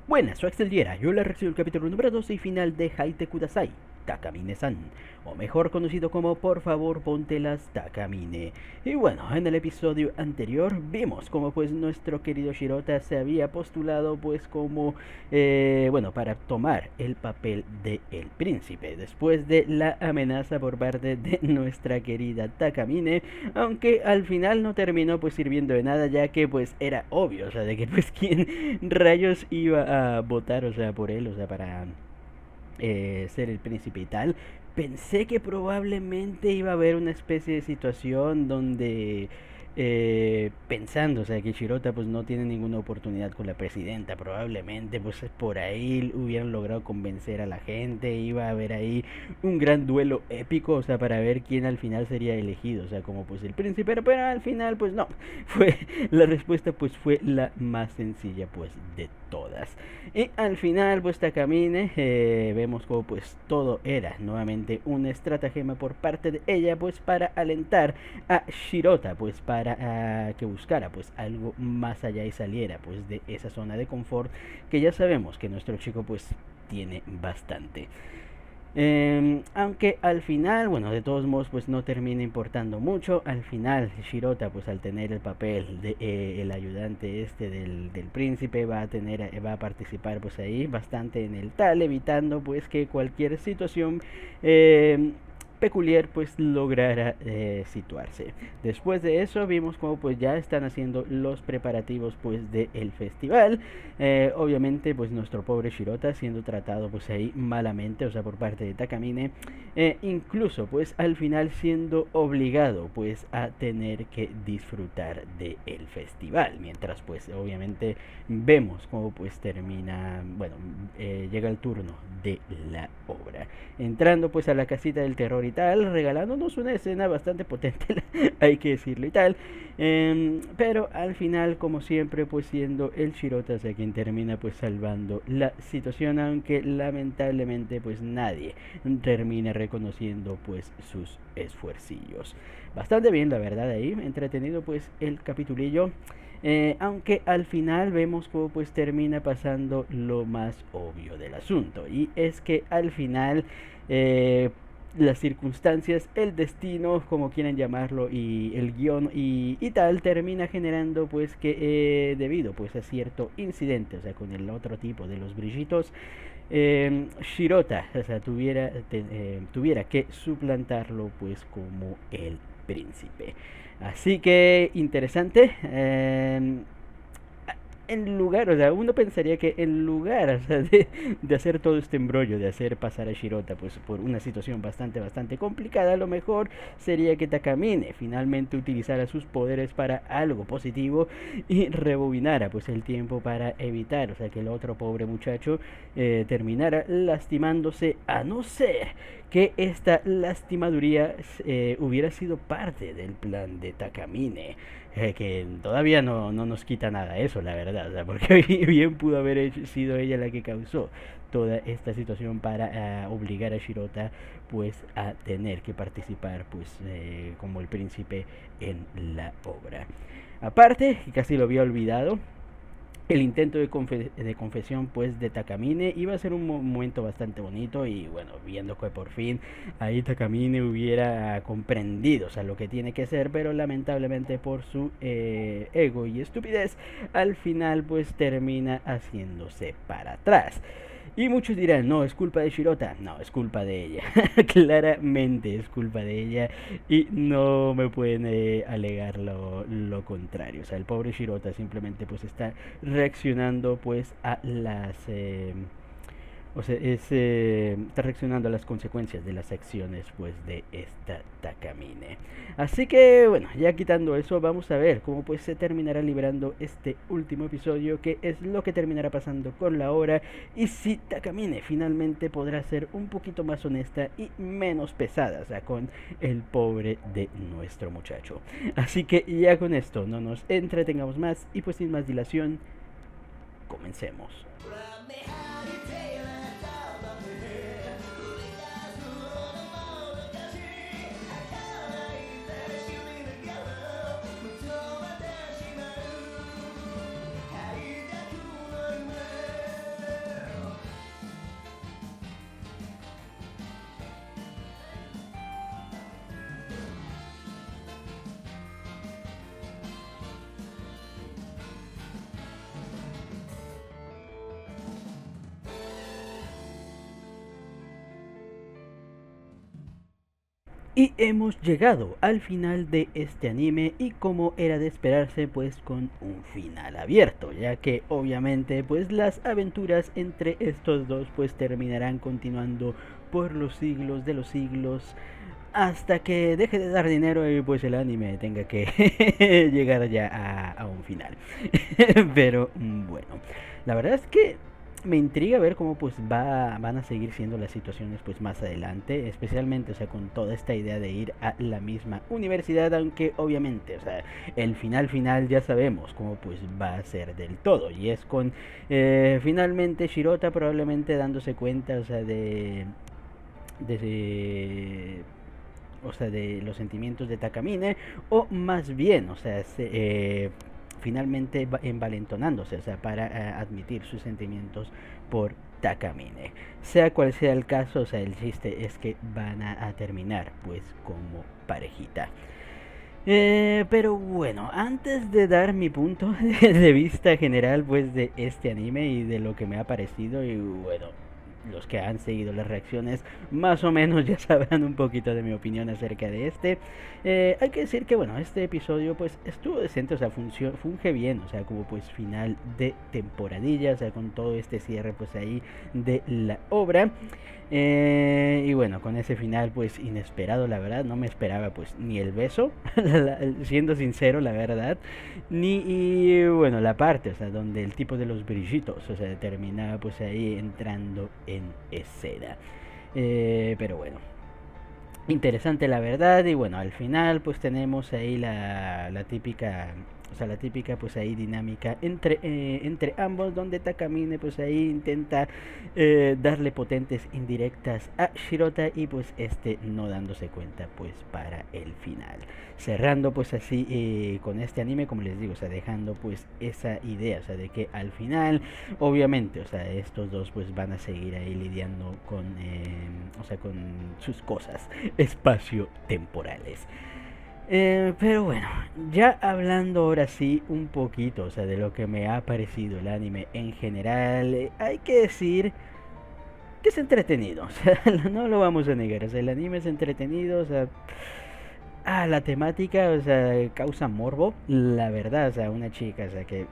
Buenas, soy Axel Diera. Yo le recibo el capítulo número 12 y final de Haite Kudasai, Takamine-san, o mejor conocido como Por favor ponte las Takamine. Y bueno, en el episodio anterior vimos como pues nuestro querido Shirota se había postulado pues como, bueno, para tomar el papel de el príncipe, después de la amenaza por parte de nuestra querida Takamine, aunque al final no terminó pues sirviendo de nada, ya que pues era obvio, o sea, de que pues quién rayos iba a votar, o sea, por él, o sea, para ser el príncipe y tal. Pensé que probablemente iba a haber una especie de situación donde pensando, o sea, que Shirota pues no tiene ninguna oportunidad con la presidenta, probablemente pues por ahí hubieran logrado convencer a la gente, iba a haber ahí un gran duelo épico, o sea, para ver quién al final sería elegido, o sea, como pues el príncipe, pero al final pues no, fue la respuesta pues fue la más sencilla pues de todas. Y al final pues Takamine, vemos como pues todo era nuevamente una estratagema por parte de ella pues para alentar a Shirota pues para que buscara pues algo más allá y saliera pues de esa zona de confort que ya sabemos que nuestro chico pues tiene bastante. Aunque al final, bueno, de todos modos, pues no termina importando mucho. Al final, Shirota, pues al tener el papel de el ayudante este del príncipe, va a tener, va a participar pues ahí bastante en el tal, evitando pues que cualquier situación peculiar pues lograra situarse. Después de eso vimos como pues ya están haciendo los preparativos pues del festival. Obviamente pues nuestro pobre Shirota siendo tratado pues ahí malamente, o sea, por parte de Takamine, incluso pues al final siendo obligado pues a tener que disfrutar del festival, mientras pues obviamente vemos cómo pues termina, bueno, llega el turno de la obra, entrando pues a la casita del terror y tal, regalándonos una escena bastante potente, hay que decirlo y tal, pero al final como siempre pues siendo el Shirota, o sea, quien termina pues salvando la situación, aunque lamentablemente pues nadie termina reconociendo pues sus esfuercillos. Bastante bien la verdad ahí, entretenido pues el capitulillo. Aunque al final vemos cómo pues termina pasando lo más obvio del asunto, y es que al final las circunstancias, el destino, como quieran llamarlo, y el guión y tal, termina generando pues que debido pues a cierto incidente, o sea, con el otro tipo de los brillitos, Shirota, o sea, tuviera que suplantarlo pues como el príncipe. Así que interesante. En lugar, o sea, uno pensaría que en lugar, o sea, de hacer todo este embrollo, de hacer pasar a Shirota pues por una situación bastante complicada, a lo mejor sería que Takamine finalmente utilizara sus poderes para algo positivo y rebobinara pues el tiempo para evitar, o sea, que el otro pobre muchacho terminara lastimándose, a no ser que esta lastimaduría hubiera sido parte del plan de Takamine. Que todavía no nos quita nada eso, la verdad, o sea, porque bien pudo haber sido ella la que causó toda esta situación para obligar a Shirota pues a tener que participar pues como el príncipe en la obra. Aparte, casi lo había olvidado, el intento de confesión pues de Takamine iba a ser un momento bastante bonito, y bueno, viendo que por fin ahí Takamine hubiera comprendido, o sea, lo que tiene que ser, pero lamentablemente por su ego y estupidez al final pues termina haciéndose para atrás. Y muchos dirán, no, es culpa de Shirota. No, es culpa de ella. Claramente es culpa de ella. Y no me pueden alegar lo contrario. O sea, el pobre Shirota simplemente pues está reaccionando pues a las o sea, está reaccionando a las consecuencias de las acciones pues de esta Takamine. Así que bueno, ya quitando eso, vamos a ver cómo pues se terminará librando este último episodio, que es lo que terminará pasando con la hora, y si Takamine finalmente podrá ser un poquito más honesta y menos pesada, o sea, con el pobre de nuestro muchacho. Así que ya con esto no nos entretengamos más y pues sin más dilación, comencemos. Y hemos llegado al final de este anime y como era de esperarse pues con un final abierto, ya que obviamente pues las aventuras entre estos dos pues terminarán continuando por los siglos de los siglos hasta que deje de dar dinero y pues el anime tenga que llegar ya a un final. Pero bueno, la verdad es que me intriga ver cómo pues van a seguir siendo las situaciones pues más adelante, especialmente o sea con toda esta idea de ir a la misma universidad, aunque obviamente o sea el final ya sabemos cómo pues va a ser del todo y es con finalmente Shirota probablemente dándose cuenta o sea de o sea, de los sentimientos de Takamine, o más bien, o sea, finalmente envalentonándose, o sea, para admitir sus sentimientos por Takamine. Sea cual sea el caso, o sea, el chiste es que van a terminar, pues, como parejita. Pero bueno, antes de dar mi punto de vista general pues de este anime y de lo que me ha parecido y bueno, los que han seguido las reacciones más o menos ya sabrán un poquito de mi opinión acerca de este. Hay que decir que bueno, este episodio pues estuvo decente, o sea, funge bien, o sea, como pues final de temporadilla, o sea, con todo este cierre pues ahí de la obra. Y bueno, con ese final pues inesperado, la verdad, no me esperaba pues ni el beso, siendo sincero, la verdad, ni y, bueno, la parte, o sea, donde el tipo de los brillitos, o sea, terminaba pues ahí entrando en escena. Pero bueno, interesante la verdad y bueno, al final pues tenemos ahí la típica, o sea, la típica pues ahí dinámica entre ambos donde Takamine pues ahí intenta darle potentes indirectas a Shirota y pues este no dándose cuenta pues para el final. Cerrando pues así con este anime, como les digo, o sea, dejando pues esa idea, o sea, de que al final obviamente, o sea, estos dos pues van a seguir ahí lidiando con, o sea, con sus cosas espacio-temporales. Pero bueno, ya hablando ahora sí un poquito, o sea, de lo que me ha parecido el anime en general, hay que decir que es entretenido, o sea, no lo vamos a negar, o sea, el anime es entretenido, o sea, la temática, o sea, causa morbo, la verdad, o sea, una chica, o sea, que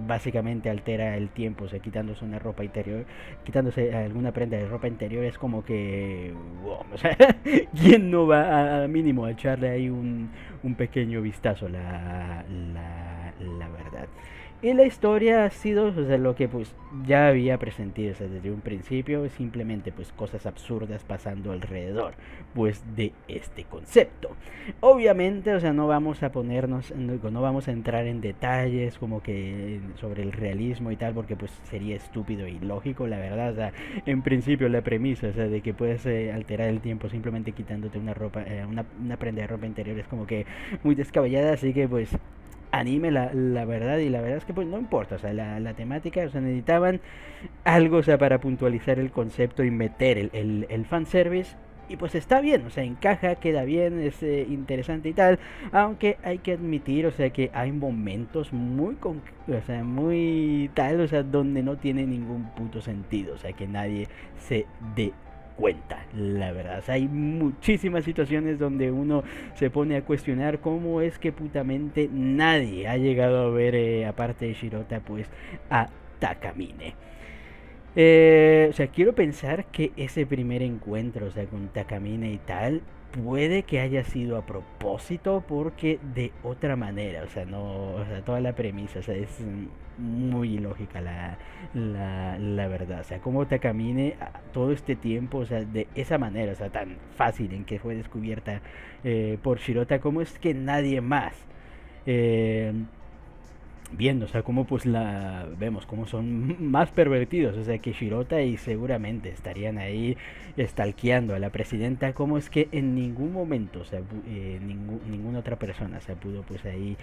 básicamente altera el tiempo, o sea, quitándose una ropa interior, quitándose alguna prenda de ropa interior, es como que, wow, o sea, ¿quién no va a mínimo a echarle ahí un pequeño vistazo, la verdad? Y la historia ha sido, o sea, lo que pues ya había presentido, o sea, desde un principio, simplemente pues cosas absurdas pasando alrededor, pues de este concepto. Obviamente, o sea, no vamos a ponernos, no vamos a entrar en detalles como que sobre el realismo y tal, porque pues sería estúpido y lógico, la verdad, o sea, en principio la premisa, o sea, de que puedes alterar el tiempo simplemente quitándote una ropa, una prenda de ropa interior es como que muy descabellada, así que pues anime la verdad y la verdad es que pues no importa, o sea, la temática, o sea, necesitaban algo, o sea, para puntualizar el concepto y meter el fanservice y pues está bien, o sea, encaja, queda bien, es interesante y tal, aunque hay que admitir, o sea, que hay momentos o sea, muy tal, o sea, donde no tiene ningún puto sentido, o sea, que nadie se dé cuenta, la verdad. O sea, hay muchísimas situaciones donde uno se pone a cuestionar cómo es que putamente nadie ha llegado a ver, aparte de Shirota, pues a Takamine. O sea, quiero pensar que ese primer encuentro, o sea, con Takamine y tal, puede que haya sido a propósito, porque de otra manera, o sea, no, o sea, toda la premisa, o sea, es muy ilógica la verdad, o sea, cómo Takamine todo este tiempo, o sea, de esa manera, o sea, tan fácil en que fue descubierta por Shirota, cómo es que nadie más eh, viendo, o sea, cómo pues vemos cómo son más pervertidos, o sea, que Shirota y seguramente estarían ahí stalkeando a la presidenta, como es que en ningún momento, o sea, ninguna otra persona se pudo pues ahí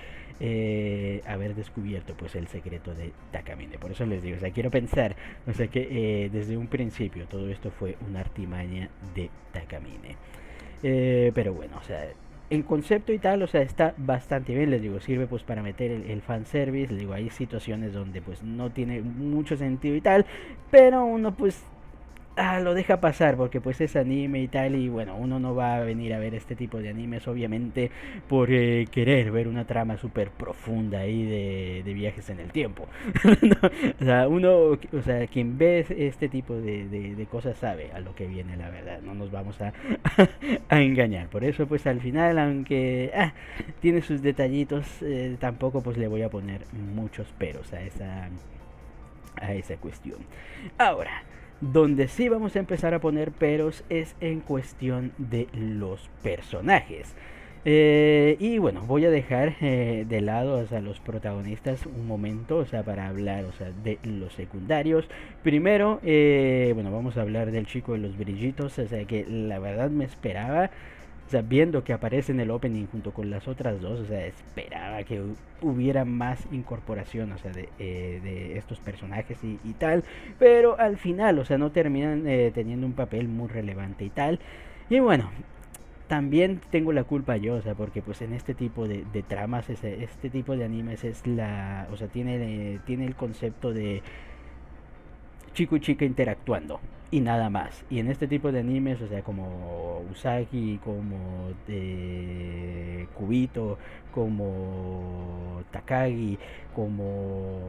haber descubierto pues el secreto de Takamine. Por eso les digo, o sea, quiero pensar, o sea, que desde un principio todo esto fue una artimaña de Takamine. Pero bueno, o sea, en concepto y tal, o sea, está bastante bien, les digo, sirve pues para meter el fanservice, les digo, hay situaciones donde pues no tiene mucho sentido y tal, pero uno pues lo deja pasar porque pues es anime y tal, y bueno, uno no va a venir a ver este tipo de animes obviamente por querer ver una trama súper profunda ahí de viajes en el tiempo. No, o sea, o sea, quien ve este tipo de cosas sabe a lo que viene, la verdad, no nos vamos a engañar. Por eso pues al final, aunque tiene sus detallitos, tampoco pues le voy a poner muchos peros a esa cuestión. Ahora, donde sí vamos a empezar a poner peros es en cuestión de los personajes. Y bueno, voy a dejar de lado, o sea, los protagonistas un momento, o sea, para hablar, o sea, de los secundarios. Primero, bueno, vamos a hablar del chico de los brillitos, o sea, que la verdad me esperaba, o sea, viendo que aparece en el opening junto con las otras dos, o sea, esperaba que hubiera más incorporación, o sea, de estos personajes y tal, pero al final, o sea, no terminan teniendo un papel muy relevante y tal. Y bueno, también tengo la culpa yo, o sea, porque pues en este tipo de tramas, este tipo de animes es o sea, tiene el concepto de chico y chica interactuando y nada más. Y en este tipo de animes, o sea, como Usagi, como Kubito, como Takagi, como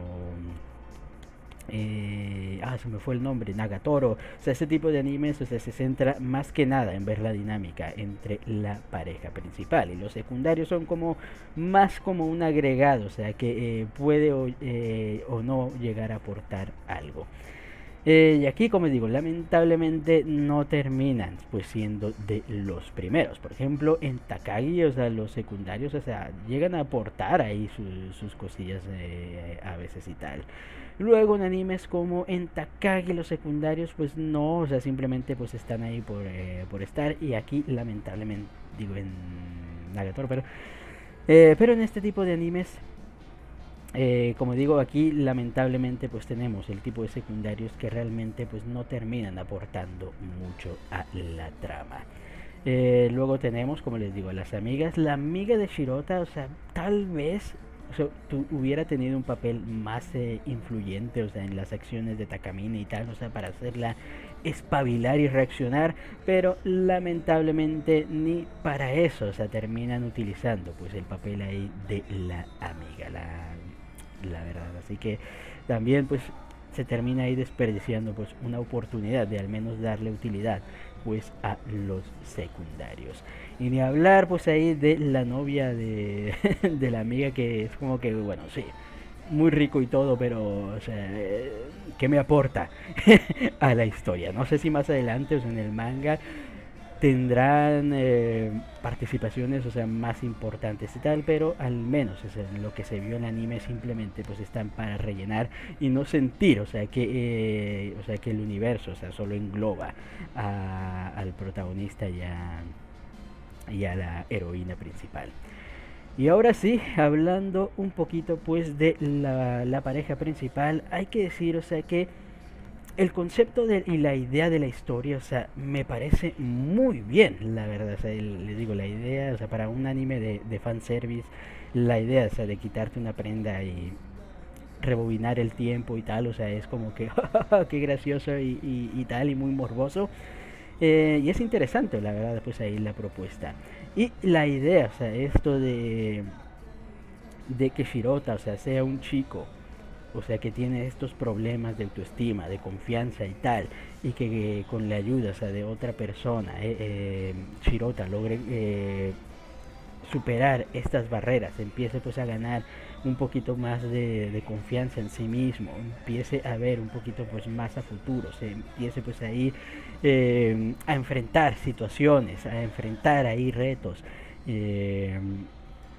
se me fue el nombre, Nagatoro. O sea, este tipo de animes, o sea, se centra más que nada en ver la dinámica entre la pareja principal, y los secundarios son como más como un agregado, o sea, que puede o no llegar a aportar algo. Y aquí, como digo, lamentablemente no terminan pues siendo de los primeros. Por ejemplo, en Takagi, o sea, los secundarios, o sea, llegan a aportar ahí sus cosillas a veces y tal. Luego en animes como en Takagi, los secundarios pues no, o sea, simplemente pues están ahí por estar. Y aquí lamentablemente, digo en Nagatoro, pero en este tipo de animes, como digo, aquí lamentablemente pues tenemos el tipo de secundarios que realmente pues no terminan aportando mucho a la trama. Luego tenemos, como les digo, las amigas. La amiga de Shirota, o sea, tal vez, o sea, hubiera tenido un papel más influyente, o sea, en las acciones de Takamine y tal, o sea, para hacerla espabilar y reaccionar, pero lamentablemente ni para eso, o sea, terminan utilizando pues el papel ahí de la amiga, la verdad. Así que también pues se termina ahí desperdiciando pues una oportunidad de al menos darle utilidad pues a los secundarios. Y ni hablar pues ahí de la novia de la amiga, que es como que, bueno, sí, muy rico y todo, pero, o sea, ¿qué me aporta a la historia? No sé si más adelante, o sea, en el manga, tendrán participaciones, o sea, más importantes y tal, pero al menos, o sea, lo que se vio en el anime simplemente pues están para rellenar y no sentir, o sea, que el universo, o sea, solo engloba al protagonista y a la heroína principal. Y ahora sí, hablando un poquito pues de la pareja principal, hay que decir, o sea, que el concepto y la idea de la historia, o sea, me parece muy bien, la verdad. O sea, les digo, la idea, o sea, para un anime de fanservice, la idea, o sea, de quitarte una prenda y rebobinar el tiempo y tal, o sea, es como que, qué gracioso y tal, y muy morboso. Y es interesante, la verdad, pues ahí la propuesta. Y la idea, o sea, esto de que Shirota, o sea, sea un chico, o sea, que tiene estos problemas de autoestima, de confianza y tal, y que con la ayuda, o sea, de otra persona, Shirota logre superar estas barreras, empiece pues a ganar un poquito más de confianza en sí mismo, empiece a ver un poquito pues más a futuro, se empiece pues ahí a enfrentar situaciones, a enfrentar ahí retos, eh,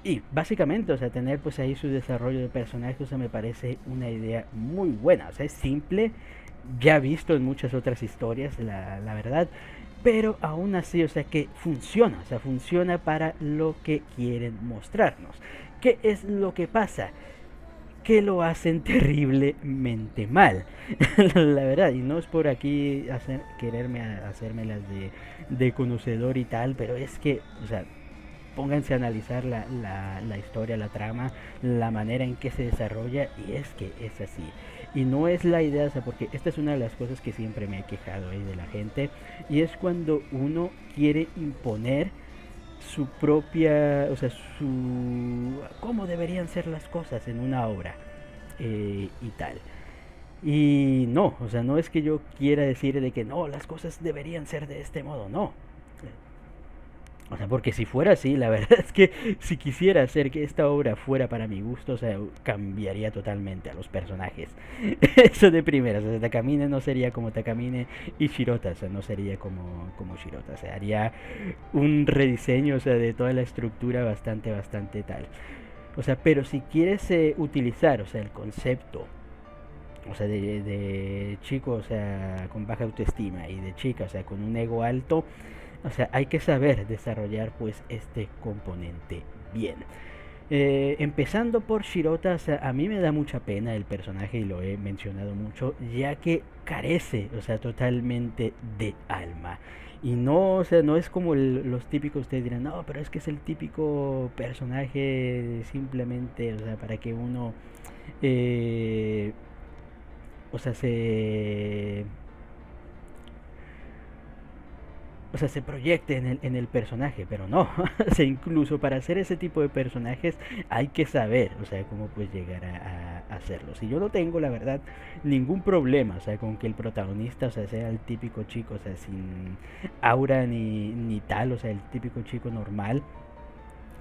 y básicamente, o sea, tener pues ahí su desarrollo de personaje, o sea, me parece una idea muy buena. O sea, es simple, ya visto en muchas otras historias, la verdad, pero aún así, o sea, que funciona, o sea, funciona para lo que quieren mostrarnos. ¿Qué es lo que pasa? Que lo hacen terriblemente mal, la verdad, y no es por aquí quererme hacerme las de conocedor y tal, pero es que, o sea, pónganse a analizar la historia, la trama, la manera en que se desarrolla, y es que es así. Y no es la idea, o sea, porque esta es una de las cosas que siempre me he quejado ahí de la gente, y es cuando uno quiere imponer su propia, o sea, su cómo deberían ser las cosas en una obra y tal. Y no, o sea, no es que yo quiera decir de que no, las cosas deberían ser de este modo, no. O sea, porque si fuera así, la verdad es que si quisiera hacer que esta obra fuera para mi gusto, o sea, cambiaría totalmente a los personajes. Eso de primeras, o sea, Takamine no sería como Takamine y Shirota, o sea, no sería como Shirota, o sea, haría un rediseño, o sea, de toda la estructura bastante tal. O sea, pero si quieres utilizar, o sea, el concepto, o sea, de chico, o sea, con baja autoestima y de chica, o sea, con un ego alto, o sea, hay que saber desarrollar pues este componente bien. Empezando por Shirota, o sea, a mí me da mucha pena el personaje y lo he mencionado mucho, ya que carece, o sea, totalmente de alma. Y no, o sea, no es como los típicos, ustedes dirán, no, pero es que es el típico personaje simplemente, o sea, para que uno, eh, o sea, se proyecte en el personaje, pero no, o sea, incluso para hacer ese tipo de personajes hay que saber, o sea, cómo pues llegar a hacerlos. Y yo no tengo, la verdad, ningún problema, o sea, con que el protagonista, o sea el típico chico, o sea, sin aura ni tal, o sea, el típico chico normal,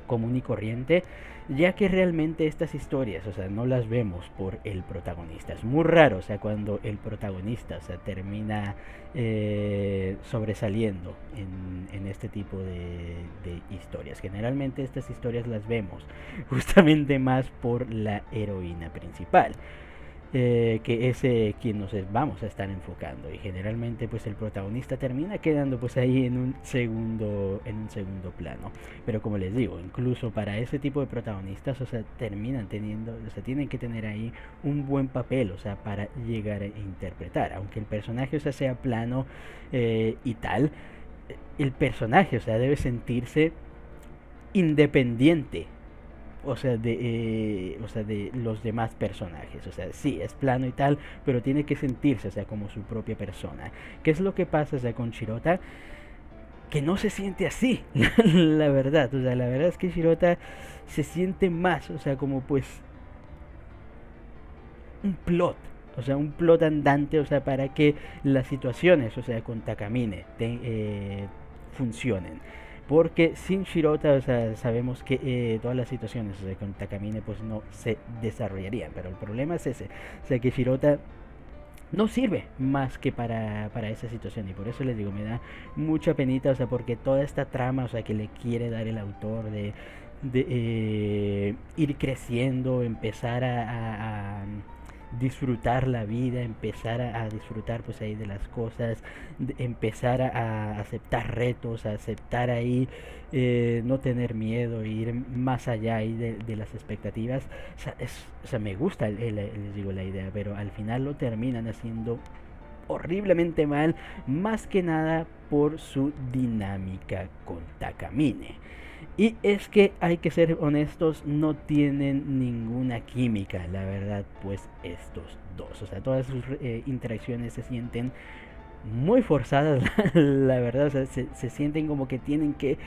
común y corriente, ya que realmente estas historias, o sea, no las vemos por el protagonista. Es muy raro, o sea, cuando el protagonista, o sea, termina sobresaliendo en este tipo de historias. Generalmente estas historias las vemos justamente más por la heroína principal, que es quien nos vamos a estar enfocando, y generalmente pues el protagonista termina quedando pues ahí en un segundo plano. Pero como les digo, incluso para ese tipo de protagonistas, o sea, terminan teniendo, o sea, tienen que tener ahí un buen papel, o sea, para llegar a interpretar, aunque el personaje, o sea plano y tal, el personaje, o sea, debe sentirse independiente, o sea, de los demás personajes. O sea, sí, es plano y tal, pero tiene que sentirse, o sea, como su propia persona. ¿Qué es lo que pasa, o sea, con Shirota? Que no se siente así, la verdad. O sea, la verdad es que Shirota se siente más, o sea, como pues un plot. O sea, un plot andante, o sea, para que las situaciones, o sea, con Takamine funcionen. Porque sin Shirota, o sea, sabemos que todas las situaciones, o sea, con Takamine pues no se desarrollarían. Pero el problema es ese, o sea, que Shirota no sirve más que para esa situación, y por eso les digo, me da mucha penita, o sea, porque toda esta trama, o sea, que le quiere dar el autor de ir creciendo, empezar a disfrutar la vida, empezar a disfrutar pues ahí de las cosas, empezar a aceptar retos, a aceptar ahí, no tener miedo, ir más allá ahí de las expectativas. O sea, me gusta, les digo, la idea, pero al final lo terminan haciendo horriblemente mal, más que nada por su dinámica con Takamine. Y es que hay que ser honestos, no tienen ninguna química, la verdad, pues estos dos. O sea, todas sus interacciones se sienten muy forzadas, la verdad. O sea, se sienten como que tienen que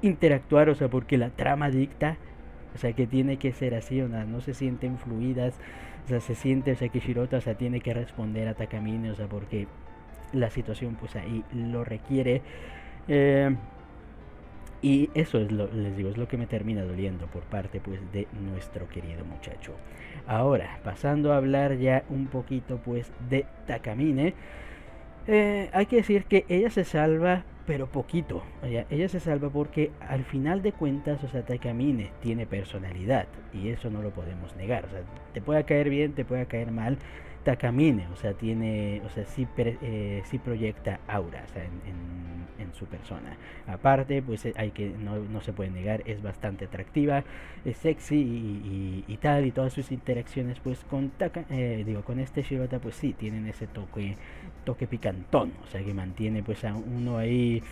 interactuar, o sea, porque la trama dicta, o sea, que tiene que ser así, o sea, no se sienten fluidas. O sea, se siente, o sea, que Shirota, o sea, tiene que responder a Takamine, o sea, porque la situación pues ahí lo requiere. Eh, y eso es les digo, es lo que me termina doliendo por parte pues de nuestro querido muchacho. Ahora, pasando a hablar ya un poquito pues de Takamine, hay que decir que ella se salva, pero poquito. O sea, ella se salva porque al final de cuentas, o sea, Takamine tiene personalidad, y eso no lo podemos negar. O sea, te puede caer bien, te puede caer mal. Takamine, o sea, sí proyecta aura, o sea, en su persona. Aparte, pues no se puede negar, es bastante atractiva, es sexy y tal, y todas sus interacciones, pues con este Shirota, pues sí, tienen ese toque picantón, o sea, que mantiene pues a uno ahí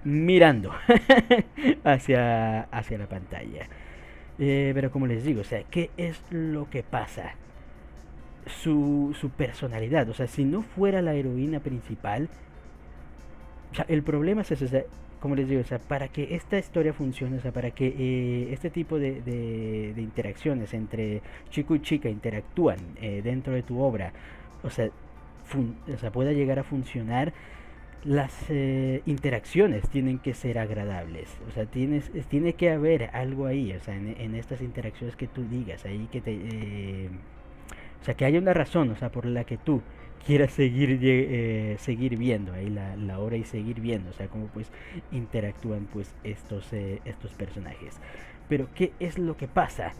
mirando hacia la pantalla. Pero como les digo, o sea, ¿qué es lo que pasa? su personalidad. O sea, si no fuera la heroína principal, o sea, el problema es eso, o sea, como les digo, o sea, para que esta historia funcione, o sea, para que este tipo de interacciones entre chico y chica interactúan dentro de tu obra, o sea, o sea, pueda llegar a funcionar, las interacciones tienen que ser agradables. O sea, tiene que haber algo ahí, o sea, en estas interacciones que tú digas, ahí que te... o sea, que haya una razón, o sea, por la que tú quieras seguir viendo ahí la obra y seguir viendo, o sea, cómo pues interactúan pues estos personajes. Pero, ¿qué es lo que pasa?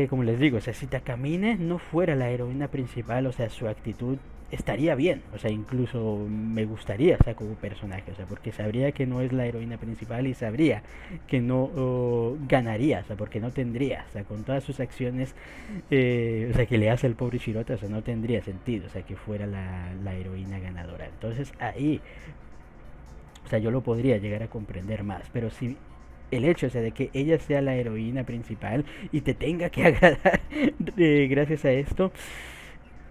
Como les digo, o sea, si Takamine no fuera la heroína principal, o sea, su actitud estaría bien, o sea, incluso me gustaría, o sea, como personaje, o sea, porque sabría que no es la heroína principal y sabría que no ganaría, o sea, porque no tendría, o sea, con todas sus acciones, o sea, que le hace al pobre Shirota, o sea, no tendría sentido, o sea, que fuera la heroína ganadora. Entonces ahí, o sea, yo lo podría llegar a comprender más, pero si el hecho, o sea, de que ella sea la heroína principal y te tenga que agradar gracias a esto,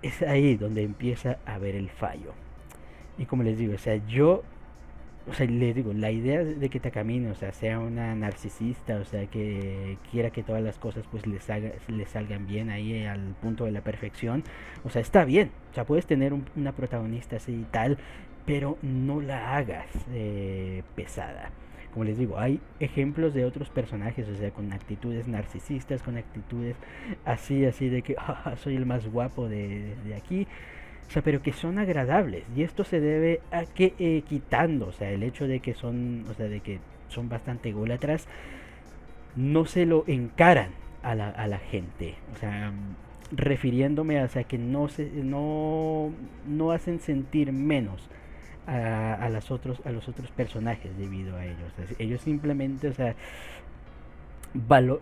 es ahí donde empieza a ver el fallo. Y como les digo, o sea, o sea, les digo, la idea de que Takamine, o sea, sea una narcisista, o sea, que quiera que todas las cosas pues le salgan bien ahí al punto de la perfección, o sea, está bien, o sea, puedes tener una protagonista así y tal, pero no la hagas pesada. Como les digo, hay ejemplos de otros personajes, o sea, con actitudes narcisistas, con actitudes así de que soy el más guapo de aquí, o sea, pero que son agradables. Y esto se debe a que quitando, o sea, el hecho de que son, o sea, de que son bastante ególatras, no se lo encaran a la gente. O sea, refiriéndome a, o sea, que no hacen sentir menos a los otros personajes debido a ellos. O sea, ellos simplemente, o sea,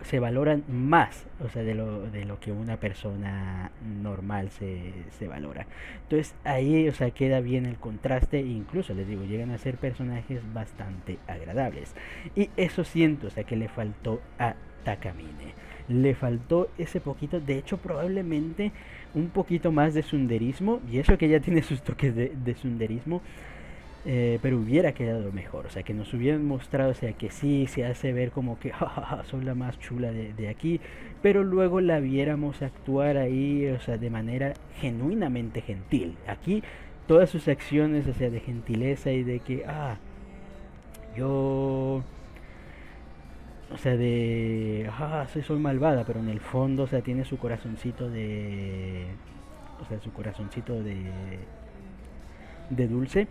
se valoran más, o sea, de lo que una persona normal se valora. Entonces ahí, o sea, queda bien el contraste e incluso, les digo, llegan a ser personajes bastante agradables. Y eso siento, o sea, que le faltó a Takamine. Le faltó ese poquito, de hecho probablemente un poquito más de sunderismo, y eso que ya tiene sus toques de sunderismo, pero hubiera quedado mejor, o sea, que nos hubieran mostrado, o sea, que sí se hace ver como que soy la más chula de aquí, pero luego la viéramos actuar ahí, o sea, de manera genuinamente gentil. Aquí todas sus acciones, o sea, de gentileza y de que, yo, o sea, soy malvada, pero en el fondo, o sea, tiene su corazoncito o sea, su corazoncito de dulce,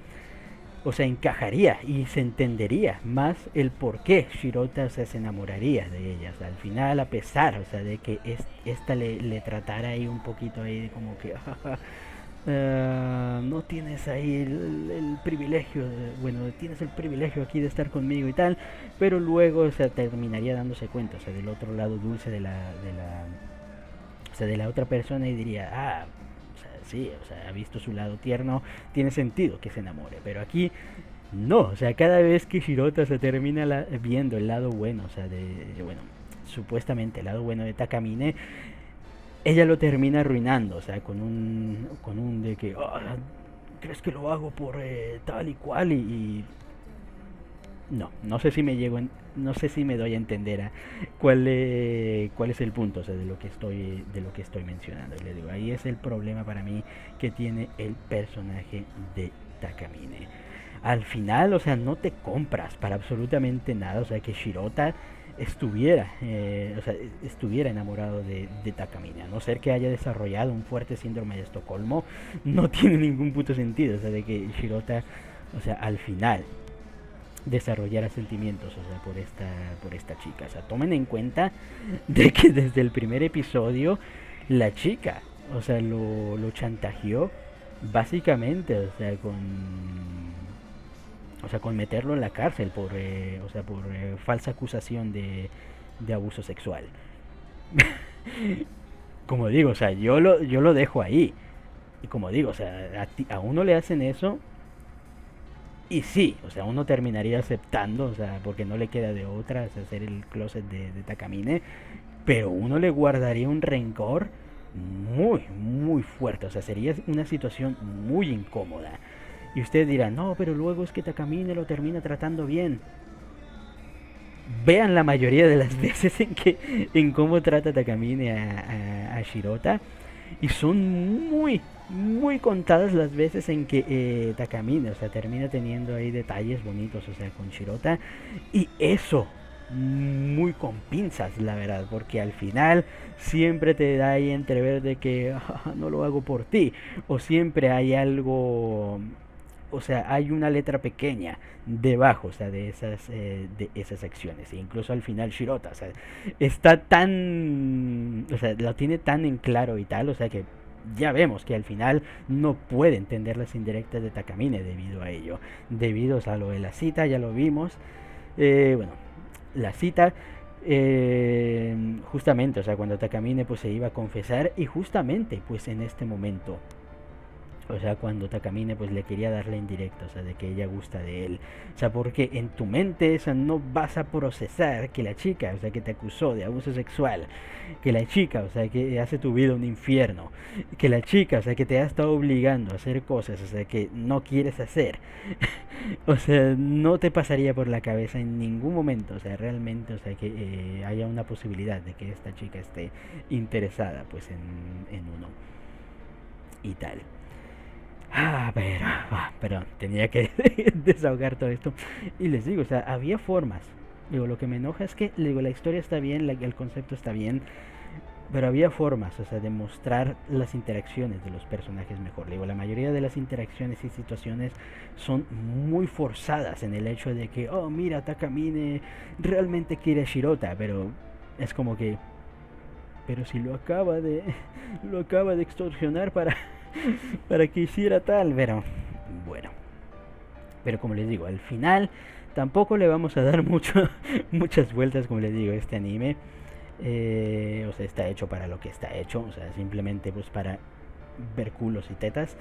o sea, encajaría y se entendería más el por qué Shirota, o sea, se enamoraría de ella. O sea, al final, a pesar, o sea, de que esta le tratara ahí un poquito ahí de como que no tienes ahí el privilegio, bueno, tienes el privilegio aquí de estar conmigo y tal, pero luego, o sea, terminaría dándose cuenta, o sea, del otro lado dulce o sea, de la otra persona y diría, o sea, sí, o sea, ha visto su lado tierno, tiene sentido que se enamore, pero aquí no, o sea, cada vez que Shirota se termina viendo el lado bueno, o sea, bueno, supuestamente el lado bueno de Takamine, ella lo termina arruinando, o sea, con un de que, crees que lo hago por tal y cual y no sé si no sé si me doy a entender cuál es el punto, o sea, de lo que estoy mencionando. Y le digo, ahí es el problema para mí que tiene el personaje de Takamine. Al final, o sea, no te compras para absolutamente nada, o sea, que Shirota o sea, estuviera enamorado de Takamine, a no ser que haya desarrollado un fuerte síndrome de Estocolmo, no tiene ningún puto sentido, o sea, de que Shirota, o sea, al final desarrollara sentimientos, o sea, por esta chica. O sea, tomen en cuenta de que desde el primer episodio la chica, o sea, lo chantajeó básicamente, o sea, con meterlo en la cárcel o sea, por falsa acusación de abuso sexual. Como digo, o sea, yo lo dejo ahí. Y como digo, o sea, a uno le hacen eso. Y sí, o sea, uno terminaría aceptando, o sea, porque no le queda de otra, o sea, hacer el closet de Takamine, pero uno le guardaría un rencor, muy fuerte, o sea, sería una situación muy incómoda. Y usted dirá, no, pero luego es que Takamine lo termina tratando bien. Vean la mayoría de las veces en cómo trata Takamine a Shirota, y son muy contadas las veces en que Takamine, o sea, termina teniendo ahí detalles bonitos, o sea, con Shirota, y eso muy con pinzas, la verdad, porque al final siempre te da ahí entrever de que no lo hago por ti, o siempre hay algo, o sea, hay una letra pequeña debajo, o sea, de esas acciones. E incluso al final Shirota, o sea, está tan, o sea, lo tiene tan en claro y tal, o sea, que ya vemos que al final no puede entender las indirectas de Takamine debido a ello. Debido a lo de la cita, ya lo vimos. Bueno, la cita, justamente, o sea, cuando Takamine pues se iba a confesar, y justamente pues en este momento, o sea, cuando Takamine pues le quería dar la indirecta, o sea, de que ella gusta de él. O sea, porque en tu mente, o sea, no vas a procesar que la chica, o sea, que te acusó de abuso sexual, que la chica, o sea, que hace tu vida un infierno, que la chica, o sea, que te ha estado obligando a hacer cosas, o sea, que no quieres hacer. O sea, no te pasaría por la cabeza en ningún momento, o sea, realmente, o sea, que haya una posibilidad de que esta chica esté interesada, pues, en uno y tal. Pero, perdón, tenía que desahogar todo esto. Y les digo, o sea, había formas. Digo, lo que me enoja es que, digo, la historia está bien, el concepto está bien, pero había formas, o sea, de mostrar las interacciones de los personajes mejor. Digo, la mayoría de las interacciones y situaciones son muy forzadas en el hecho de que, oh, mira, Takamine realmente quiere a Shirota, pero es como que, pero si lo acaba de extorsionar para que hiciera tal, pero bueno. Pero como les digo, al final tampoco le vamos a dar muchas vueltas, como les digo, este anime. O sea, está hecho para lo que está hecho, o sea, simplemente pues para ver culos y tetas.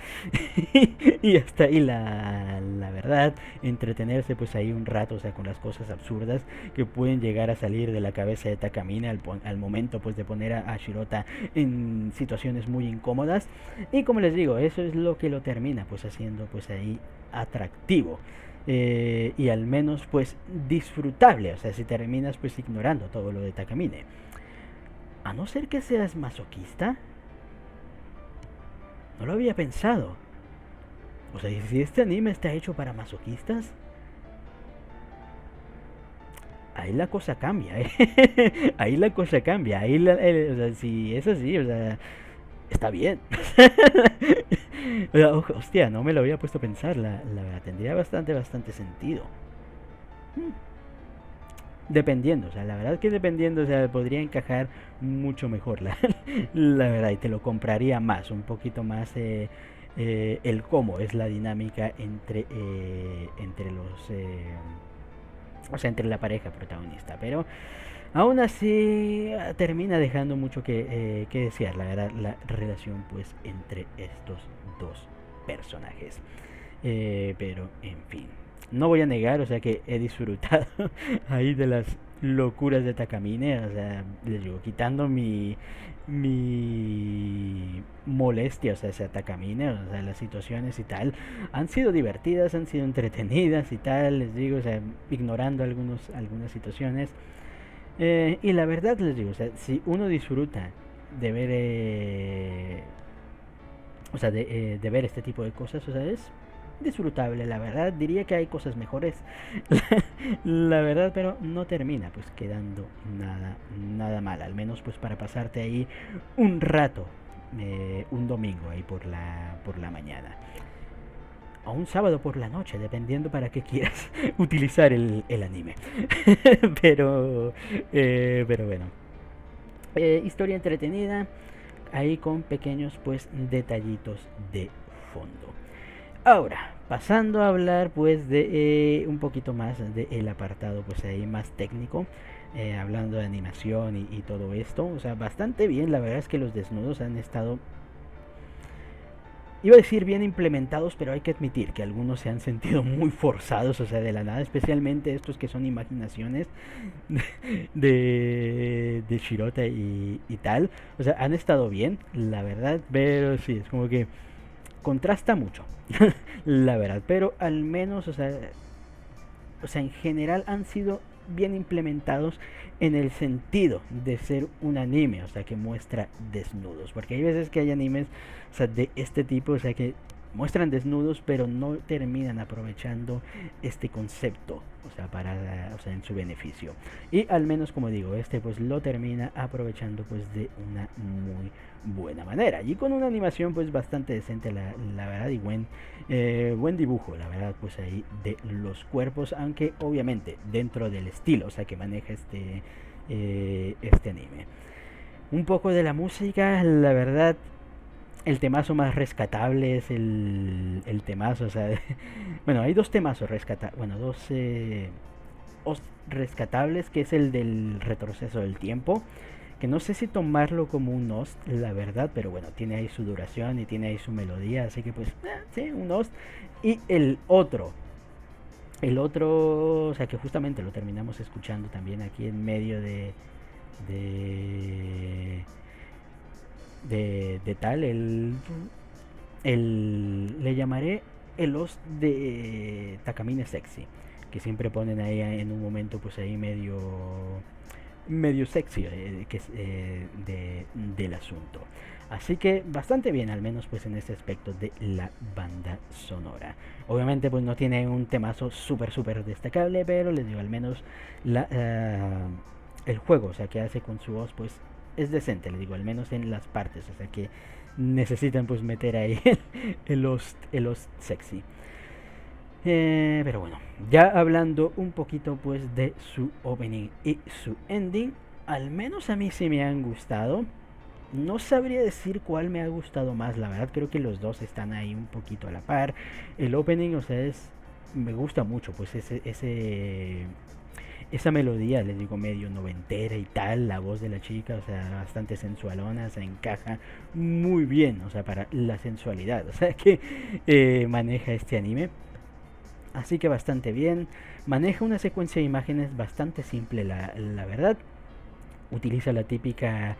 Y hasta ahí la verdad, entretenerse pues ahí un rato, o sea, con las cosas absurdas que pueden llegar a salir de la cabeza de Takamine al momento pues de poner a Shirota en situaciones muy incómodas. Y como les digo, eso es lo que lo termina pues haciendo pues ahí atractivo. Y al menos pues disfrutable, o sea, si terminas pues ignorando todo lo de Takamine. A no ser que seas masoquista, no lo había pensado. O sea, si este anime está hecho para masoquistas, ahí la cosa cambia, ¿eh? Ahí la cosa cambia. O sea, si es así, o sea, está bien. O sea, hostia, no me lo había puesto a pensar. La verdad, tendría bastante sentido. Hmm. Dependiendo, o sea, la verdad que dependiendo, o sea, podría encajar mucho mejor, la verdad, y te lo compraría más, un poquito más el cómo es la dinámica entre los, o sea, entre la pareja protagonista, pero aún así termina dejando mucho que desear, la verdad, la relación pues entre estos dos personajes. Pero, en fin. No voy a negar, o sea que he disfrutado ahí de las locuras de Takamine, o sea, les digo, quitando mi molestia, o sea, ese Takamine, o sea, las situaciones y tal, han sido divertidas, han sido entretenidas y tal, les digo, o sea, ignorando algunas situaciones. Y la verdad les digo, o sea, si uno disfruta de ver, o sea, de ver este tipo de cosas, o sea, es disfrutable, la verdad. Diría que hay cosas mejores, la verdad, pero no termina pues quedando nada mal, al menos pues para pasarte ahí un rato, un domingo ahí por la mañana. O un sábado por la noche, dependiendo para qué quieras utilizar el anime. Pero bueno. Historia entretenida, ahí con pequeños pues detallitos de fondo. Ahora, pasando a hablar pues de un poquito más del apartado pues ahí más técnico, hablando de animación y todo esto, o sea, bastante bien, la verdad es que los desnudos han estado iba a decir bien implementados, pero hay que admitir que algunos se han sentido muy forzados, o sea, de la nada, especialmente estos que son imaginaciones de Shirota y tal. O sea, han estado bien, la verdad, pero sí, es como que contrasta mucho, la verdad, pero al menos, o sea, en general han sido bien implementados en el sentido de ser un anime, o sea, que muestra desnudos, porque hay veces que hay animes, o sea, de este tipo, o sea, que muestran desnudos, pero no terminan aprovechando este concepto, o sea, en su beneficio. Y al menos, como digo, este pues lo termina aprovechando pues de una muy buena manera y con una animación pues bastante decente, la verdad, y buen dibujo, la verdad, pues ahí de los cuerpos, aunque obviamente dentro del estilo, o sea, que maneja este anime. Un poco de la música, la verdad, el temazo más rescatable es el temazo, o sea, bueno, hay dos temazos rescatables, bueno, rescatables, que es el del retroceso del tiempo, que no sé si tomarlo como un OST, la verdad, pero bueno, tiene ahí su duración y tiene ahí su melodía, así que pues, sí, un OST. Y el otro, o sea, que justamente lo terminamos escuchando también aquí en medio de, de tal, le llamaré el OST de Takamine Sexy, que siempre ponen ahí en un momento pues ahí medio sexy, del asunto. Así que bastante bien, al menos pues en este aspecto de la banda sonora. Obviamente pues no tiene un temazo súper destacable, pero les digo, al menos el juego, o sea, que hace con su voz pues es decente, les digo, al menos en las partes, o sea, que necesitan pues meter ahí el host sexy. Pero bueno, ya hablando un poquito pues de su opening y su ending, al menos a mí sí me han gustado. No sabría decir cuál me ha gustado más, la verdad creo que los dos están ahí un poquito a la par. El opening, o sea, me gusta mucho pues esa melodía, les digo, medio noventera y tal, la voz de la chica, o sea, bastante sensualona, se encaja muy bien, o sea, para la sensualidad, o sea, que maneja este anime. Así que bastante bien. Maneja una secuencia de imágenes bastante simple, la verdad. Utiliza la típica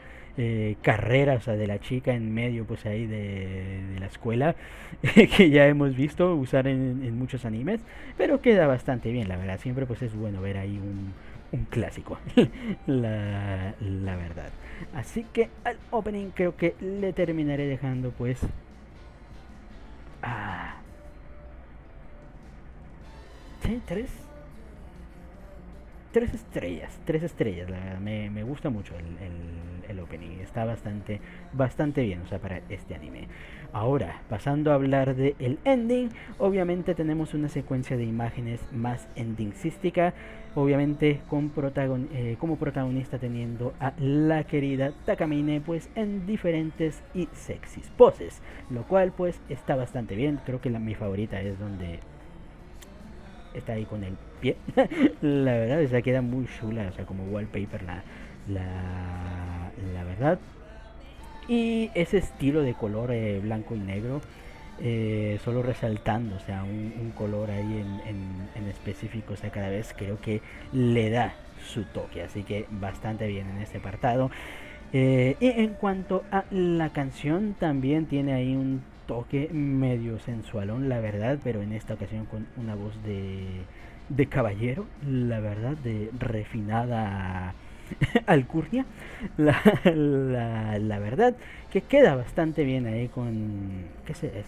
carrera, o sea, de la chica en medio, pues ahí de la escuela, que ya hemos visto usar en muchos animes, pero queda bastante bien, la verdad. Siempre pues es bueno ver ahí un clásico, la verdad. Así que al opening creo que le terminaré dejando pues... Ah, ¿sí? Tres estrellas, la verdad, me gusta mucho el opening, está bastante bien, o sea, para este anime. Ahora, pasando a hablar de el ending, obviamente tenemos una secuencia de imágenes más endingsística, obviamente como protagonista teniendo a la querida Takamine pues en diferentes y sexys poses, lo cual pues está bastante bien. Creo que mi favorita es donde está ahí con el pie. La verdad, o sea, queda muy chula, o sea, como wallpaper, la verdad. Y ese estilo de color blanco y negro, solo resaltando, o sea, un color ahí en específico, o sea, cada vez creo que le da su toque, así que bastante bien en este apartado. Y en cuanto a la canción, también tiene ahí un toque medio sensualón, la verdad, pero en esta ocasión con una voz de caballero, la verdad, de refinada alcurnia, la verdad, que queda bastante bien ahí con, ¿qué es?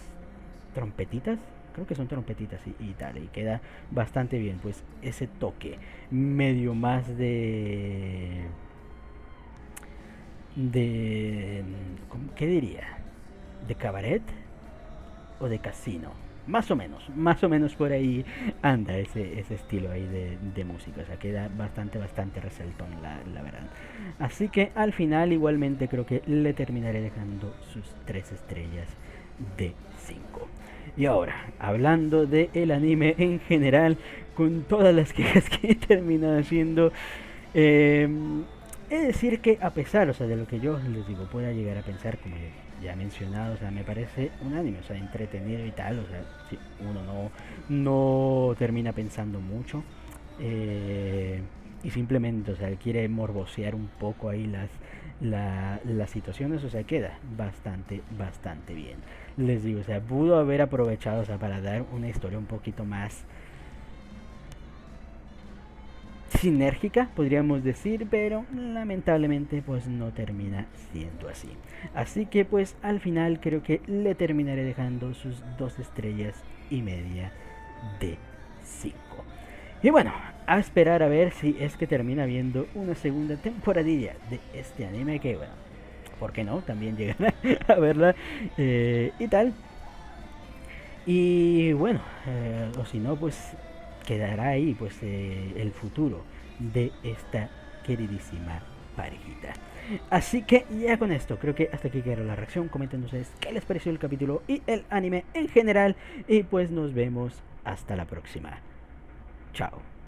Trompetitas, creo que son trompetitas y tal, y queda bastante bien, pues ese toque medio más de ¿qué diría? ¿De cabaret o de casino? Más o menos por ahí anda ese estilo ahí de música, o sea, queda bastante resaltón, la verdad. Así que al final igualmente creo que le terminaré dejando sus 3 estrellas de 5. Y ahora, hablando de el anime en general, con todas las quejas que he terminado haciendo, eh, es decir que a pesar, o sea, de lo que yo les digo, pueda llegar a pensar como ya mencionado, o sea, me parece un anime, o sea, entretenido y tal, o sea, si uno no termina pensando mucho, eh, y simplemente, o sea, quiere morbosear un poco ahí las situaciones, o sea, queda bastante bien. Les digo, o sea, pudo haber aprovechado, o sea, para dar una historia un poquito más sinérgica, podríamos decir, pero lamentablemente pues no termina siendo así. Así que pues al final creo que le terminaré dejando sus 2 estrellas y media de 5. Y bueno, a esperar a ver si es que termina viendo una segunda temporadilla de este anime que bueno, ¿por qué no? También llegan a verla y tal. Y bueno, o si no, pues quedará ahí pues el futuro de esta queridísima parejita. Así que ya con esto, creo que hasta aquí quedó la reacción. Comenten ustedes qué les pareció el capítulo y el anime en general. Y pues nos vemos hasta la próxima. Chao.